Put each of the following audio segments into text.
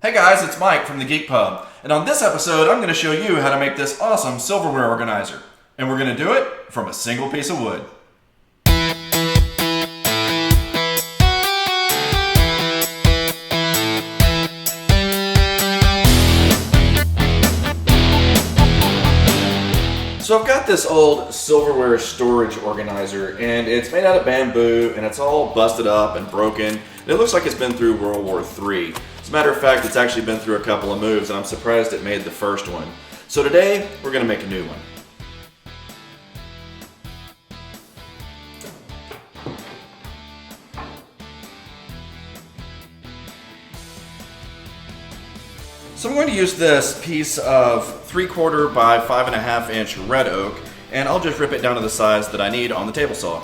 Hey guys, it's Mike from the Geek Pub, and on this episode I'm going to show you how to make this awesome silverware organizer. And we're going to do it from a single piece of wood. So I've got this old silverware storage organizer, and it's made out of bamboo, and it's all busted up and broken. And it looks like it's been through World War III. As a matter of fact, it's actually been through a couple of moves, and I'm surprised it made the first one. So today, we're going to make a new one. So I'm going to use this piece of 3/4 by 5.5 inch red oak, and I'll just rip it down to the size that I need on the table saw.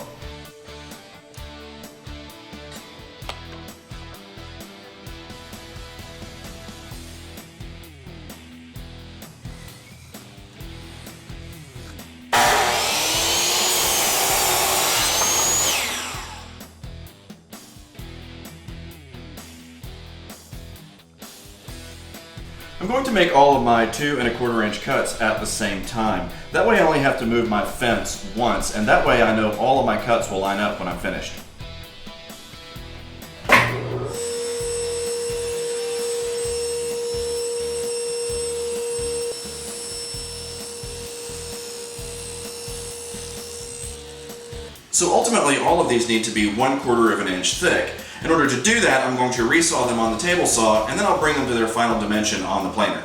I'm going to make all of my 2 1/4 inch cuts at the same time. That way I only have to move my fence once, and that way I know all of my cuts will line up when I'm finished. So ultimately all of these need to be 1/4 inch thick. In order to do that, I'm going to resaw them on the table saw, and then I'll bring them to their final dimension on the planer.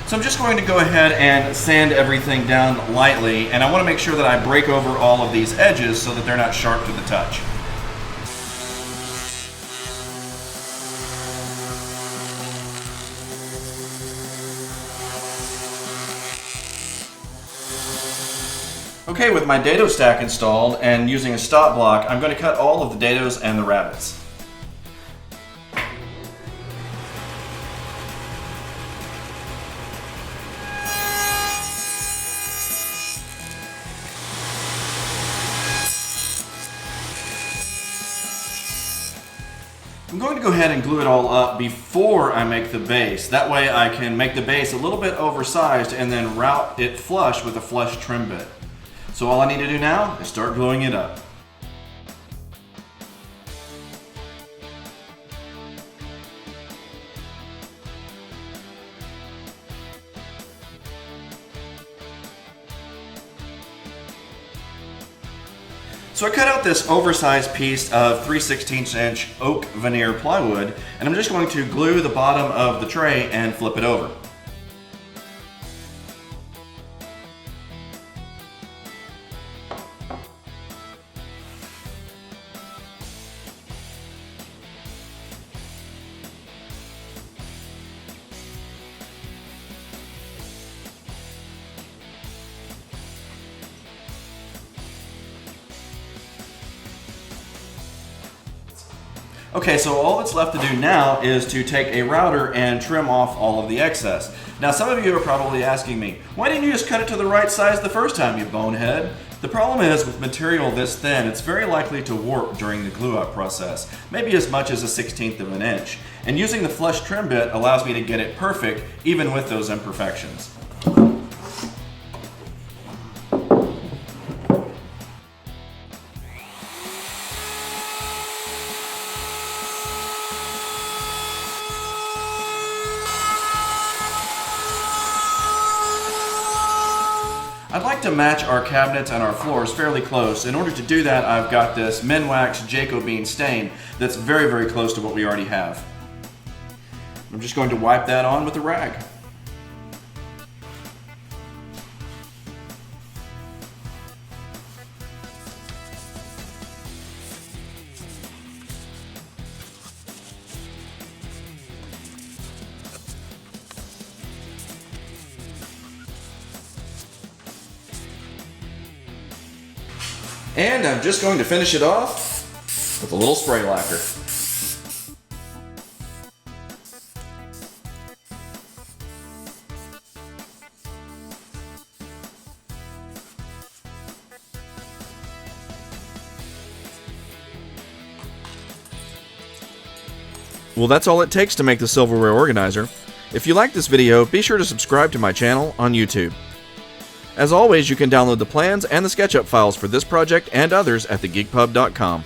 So I'm just going to go ahead and sand everything down lightly, and I want to make sure that I break over all of these edges so that they're not sharp to the touch. Okay, with my dado stack installed and using a stop block, I'm going to cut all of the dados and the rabbets. I'm going to go ahead and glue it all up before I make the base. That way I can make the base a little bit oversized and then route it flush with a flush trim bit. So all I need to do now is start gluing it up. So I cut out this oversized piece of 3/16 inch oak veneer plywood, and I'm just going to glue the bottom of the tray and flip it over. Okay, so all that's left to do now is to take a router and trim off all of the excess. Now some of you are probably asking me, why didn't you just cut it to the right size the first time, you bonehead? The problem is, with material this thin, it's very likely to warp during the glue up process, maybe as much as 1/16 of an inch. And using the flush trim bit allows me to get it perfect, even with those imperfections. I'd like to match our cabinets and our floors fairly close. In order to do that, I've got this Minwax Jacobine stain that's very, very close to what we already have. I'm just going to wipe that on with a rag. And I'm just going to finish it off with a little spray lacquer. Well, that's all it takes to make the silverware organizer. If you like this video, be sure to subscribe to my channel on YouTube. As always, you can download the plans and the SketchUp files for this project and others at thegeekpub.com.